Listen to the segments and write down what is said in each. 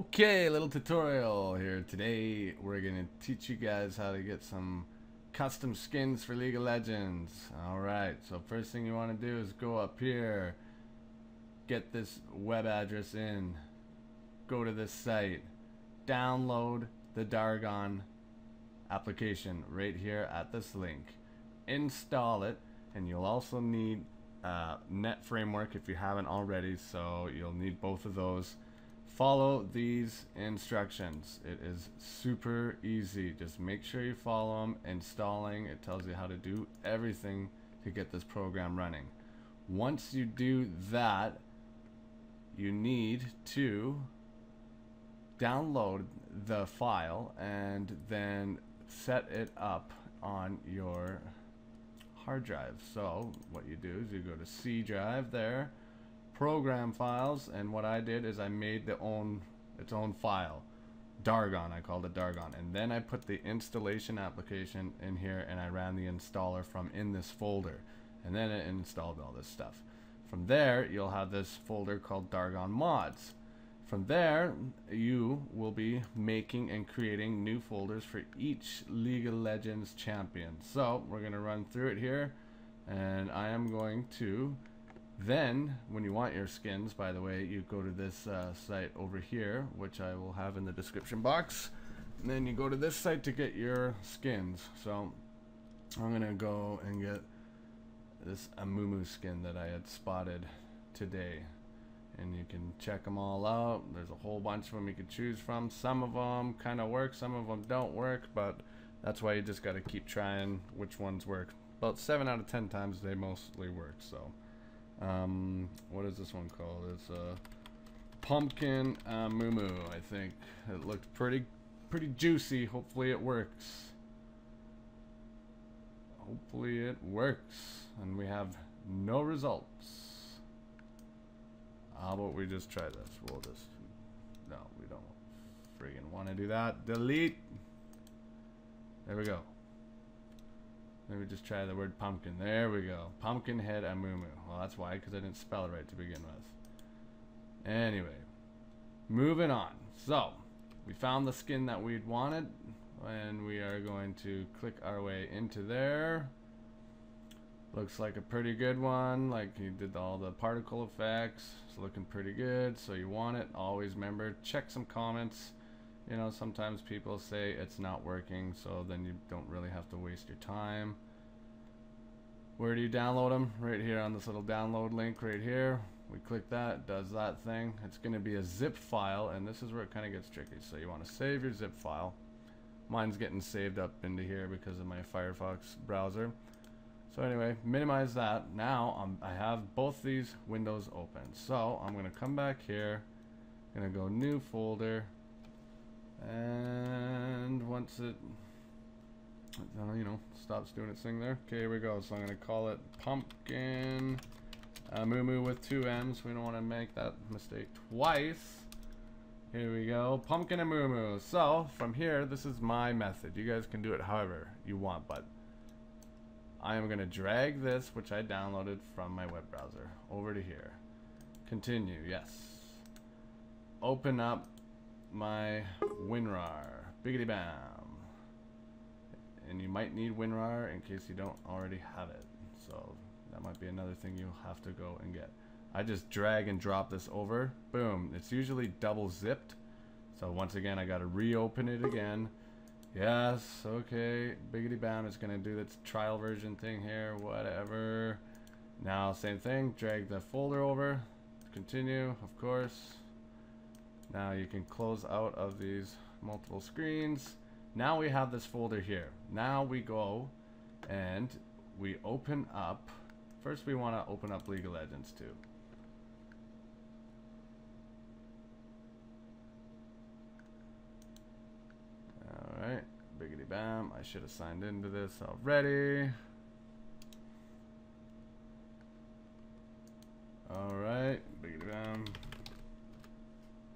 Okay, little tutorial here. Today we're gonna teach you guys how to get some custom skins for League of Legends. Alright, so first thing you want to do is go up here, get this web address in, go to this site, download the Dargon application right here at this link, install it, and you'll also need Net Framework if you haven't already, so you'll need both of those. Follow these instructions. It is super easy. Just make sure you follow them. Installing, it tells you how to do everything to get this program running. Once you do that, you need to download the file and then set it up on your hard drive. So what you do is you go to C drive there, program files, and what I did is I made its own file, Dargon. I called it Dargon, and then I put the installation application in here and I ran the installer from in this folder, and then it installed all this stuff. From there you'll have this folder called Dargon Mods. From there you will be making and creating new folders for each League of Legends champion. So we're going to run through it here, and I am going to then, when you want your skins, by the way, you go to this site over here, which I will have in the description box, and then you go to this site to get your skins. So I'm gonna go and get this Amumu skin that I had spotted today, and you can check them all out. There's a whole bunch of them you can choose from. Some of them kind of work, some of them don't work, but that's why you just got to keep trying which ones work. About 7 out of 10 times they mostly work. So what is this one called? It's a pumpkin Mumu, I think. It looked pretty juicy. Hopefully it works. Hopefully it works. And we have no results. How about we just try this? We'll just, no, we don't friggin' want to do that. Delete. There we go. Maybe just try the word pumpkin. There we go. Pumpkin head Amumu. Well, that's why, because I didn't spell it right to begin with. Anyway, moving on. So, we found the skin that we'd wanted, and we are going to click our way into there. Looks like a pretty good one. Like, he did all the particle effects. It's looking pretty good. So you want it. Always remember, check some comments. You know, sometimes people say it's not working, so then you don't really have to waste your time. Where do you download them? Right here on this little download link right here. We click that, it does that thing. It's going to be a zip file, and this is where it kind of gets tricky. So you want to save your zip file. Mine's getting saved up into here because of my Firefox browser. So anyway, minimize that. Now I have both these windows open. So I'm going to come back here, going to go new folder. And once it you know, stops doing its thing there, okay, here we go. So I'm going to call it pumpkin Mumu with 2 M's. We don't want to make that mistake twice. Here we go, pumpkin Mumu. So from here, this is my method. You guys can do it however you want, but I am going to drag this, which I downloaded from my web browser, over to here. Continue, yes. Open up my WinRAR, biggity bam, and you might need WinRAR in case you don't already have it, so that might be another thing you'll have to go and get. I just drag and drop this over, boom. It's usually double zipped, so once again I gotta reopen it again. Yes, okay, biggity bam. It's gonna do this trial version thing here, whatever. Now same thing, drag the folder over, continue, of course. Now you can close out of these multiple screens. Now we have this folder here. Now we go and we open up. First we want to open up League of Legends too. Alright, biggity bam. I should have signed into this already. Alright, biggity bam.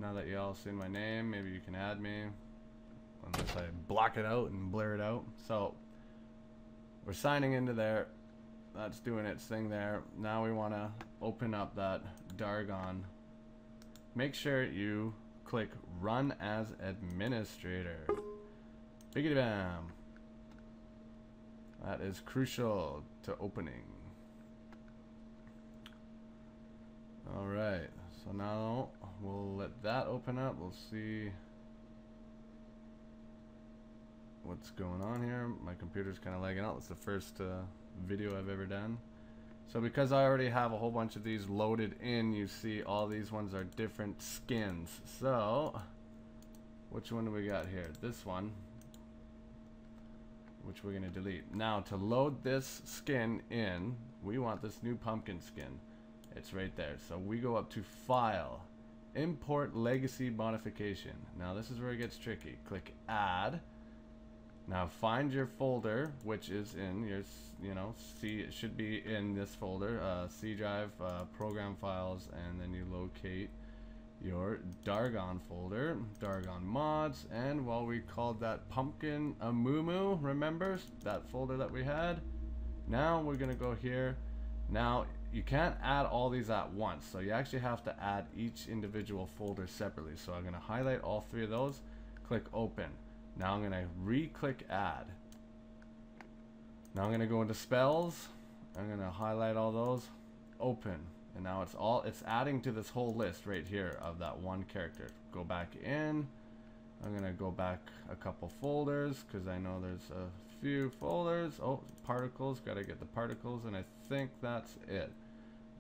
Now that y'all seen my name, maybe you can add me, unless I block it out and blur it out. So we're signing into there. That's doing its thing there. Now we want to open up that Dargon. Make sure you click Run as Administrator. Biggity bam. That is crucial to opening. Alright, so now we'll let that open up. We'll see what's going on here. My computer's kind of lagging out. It's the first video I've ever done. So because I already have a whole bunch of these loaded in, you see all these ones are different skins. So which one do we got here? This one, which we're going to delete. Now to load this skin in, we want this new pumpkin skin. It's right there. So we go up to File, Import Legacy Modification. Now this is where it gets tricky. Click Add. Now find your folder, which is in your, C. It should be in this folder, C drive, program files, and then you locate your Dargon folder, Dargon Mods, and well, we called that Pumpkin a Moo. Remember that folder that we had? Now we're gonna go here. Now you can't add all these at once, so you actually have to add each individual folder separately. So I'm gonna highlight all three of those, click Open. Now I'm going to re-click Add. Now I'm going to go into Spells. I'm going to highlight all those, Open. And now it's adding to this whole list right here of that one character. Go back in. I'm going to go back a couple folders because I know there's a few folders. Oh, particles. Got to get the particles, and I think that's it.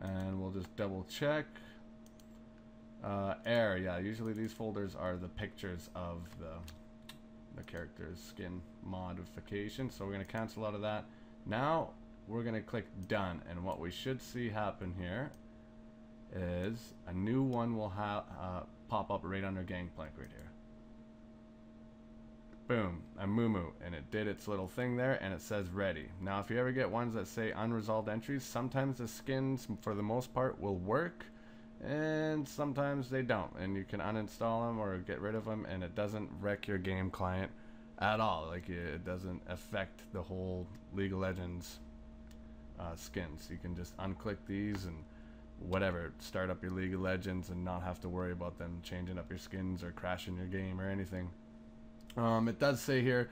And we'll just double check. Air. Yeah, usually these folders are the pictures of the character's skin modification, so we're going to cancel out of that. Now we're going to click Done, and what we should see happen here is a new one will pop up right under Gangplank right here. Boom, a Moo, and it did its little thing there, and it says ready. Now if you ever get ones that say unresolved entries, sometimes the skins for the most part will work, and sometimes they don't, and you can uninstall them or get rid of them, and it doesn't wreck your game client at all. Like, it doesn't affect the whole League of Legends skins. You can just unclick these and whatever, start up your League of Legends and not have to worry about them changing up your skins or crashing your game or anything. It does say here,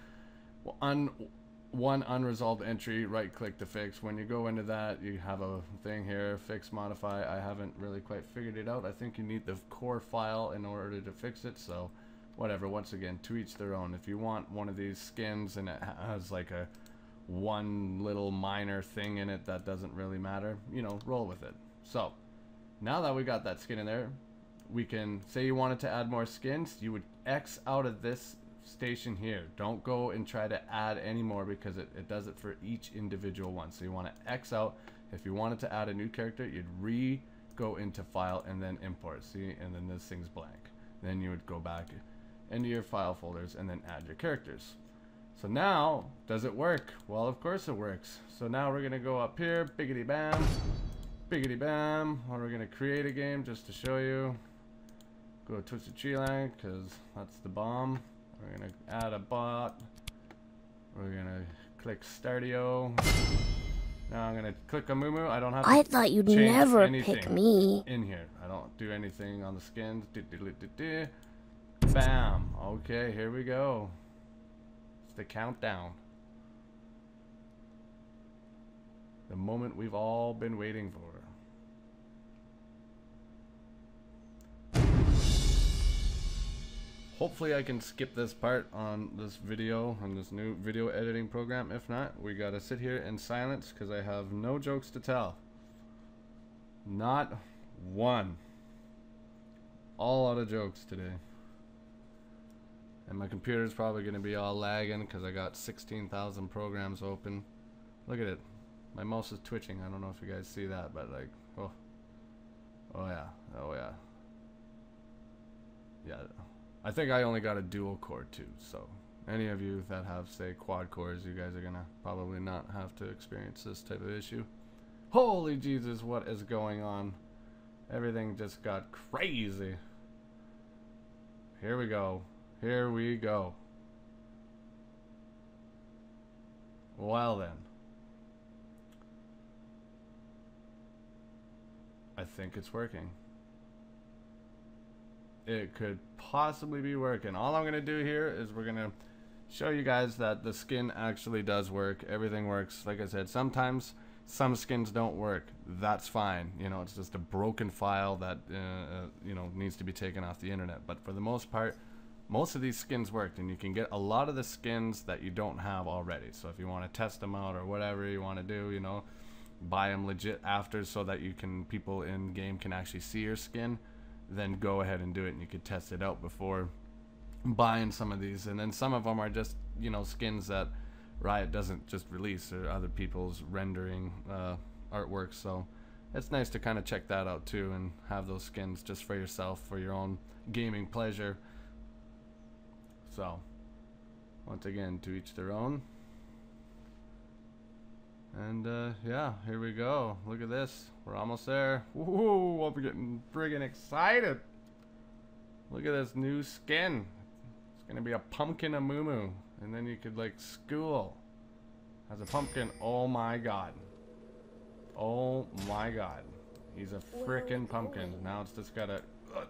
one unresolved entry, right click to fix. When you go into that, you have a thing here, fix, modify. I haven't really quite figured it out. I think you need the core file in order to fix it, so whatever. Once again, to each their own. If you want one of these skins and it has like a one little minor thing in it that doesn't really matter, roll with it. So now that we got that skin in there, we can say you wanted to add more skins. You would X out of this station here. Don't go and try to add any more because it does it for each individual one. So you want to X out. If you wanted to add a new character, you'd go into File and then Import. See, and then this thing's blank. Then you would go back into your file folders and then add your characters. So now, does it work? Well, of course it works. So now we're gonna go up here, biggity bam, or we're gonna create a game just to show you. Go to Twisted Tree Line because that's the bomb. We're gonna add a bot. We're gonna click Startio. Now I'm gonna click a Moo. I don't have to I thought you'd never pick me. In here. I don't do anything on the skins. Bam. Okay, here we go. It's the countdown. The moment we've all been waiting for. Hopefully I can skip this part on this video, on this new video editing program. If not, we gotta sit here in silence because I have no jokes to tell. Not one. All out of jokes today. And my computer's probably gonna be all lagging because I got 16,000 programs open. Look at it. My mouse is twitching. I don't know if you guys see that, but like, oh yeah. Yeah. I think I only got a dual core too, so any of you that have, say, quad cores, you guys are gonna probably not have to experience this type of issue. Holy Jesus, what is going on? Everything just got crazy. Here we go. Here we go. Well then. I think it's working. It could possibly be working. All I'm gonna do here is we're gonna show you guys that the skin actually does work. Everything works. Like I said, sometimes some skins don't work. That's fine. You know, it's just a broken file that you know, needs to be taken off the internet. But for the most part, most of these skins worked, and you can get a lot of the skins that you don't have already. So if you want to test them out or whatever you want to do, you know, buy them legit after so that you can, people in game can actually see your skin, then go ahead and do it, and you could test it out before buying some of these. And then some of them are just, you know, skins that Riot doesn't just release, or other people's rendering artwork. So it's nice to kind of check that out too, and have those skins just for yourself, for your own gaming pleasure. So once again, to each their own. And yeah, here we go. Look at this, we're almost there. Woohoo, I'm getting friggin' excited. Look at this new skin. It's gonna be a pumpkin Amumu, and then you could like school as a pumpkin. Oh my god, oh my god, he's a frickin' pumpkin. Now it's just gotta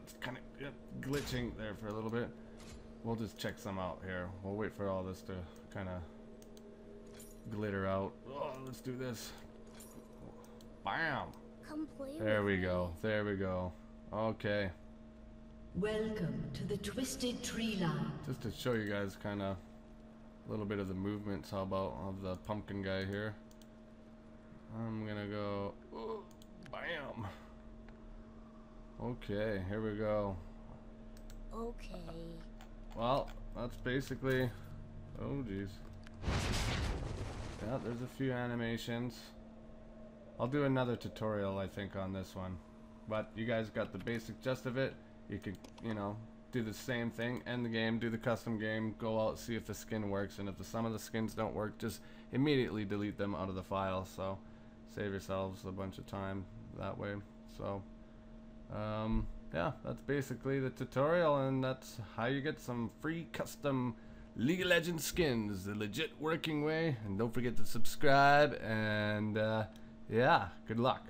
it's kind of glitching there for a little bit. We'll just check some out here. We'll wait for all this to kind of glitter out. Oh, let's do this. Bam. Come play there with we go, there we go. Okay, Welcome to the Twisted Tree Line. just to show you guys kind of a little bit of the movements, how about, of the pumpkin guy here. I'm gonna go, oh, bam. Okay, here we go. Okay. Well, that's basically, oh geez. Yeah, there's a few animations. I'll do another tutorial, I think, on this one. But you guys got the basic gist of it. You could, you know, do the same thing, end the game, do the custom game, go out, see if the skin works, and if some of the skins don't work, just immediately delete them out of the file. So save yourselves a bunch of time that way. So yeah, that's basically the tutorial, and that's how you get some free custom League of Legends skins the legit working way. And don't forget to subscribe, and yeah, good luck.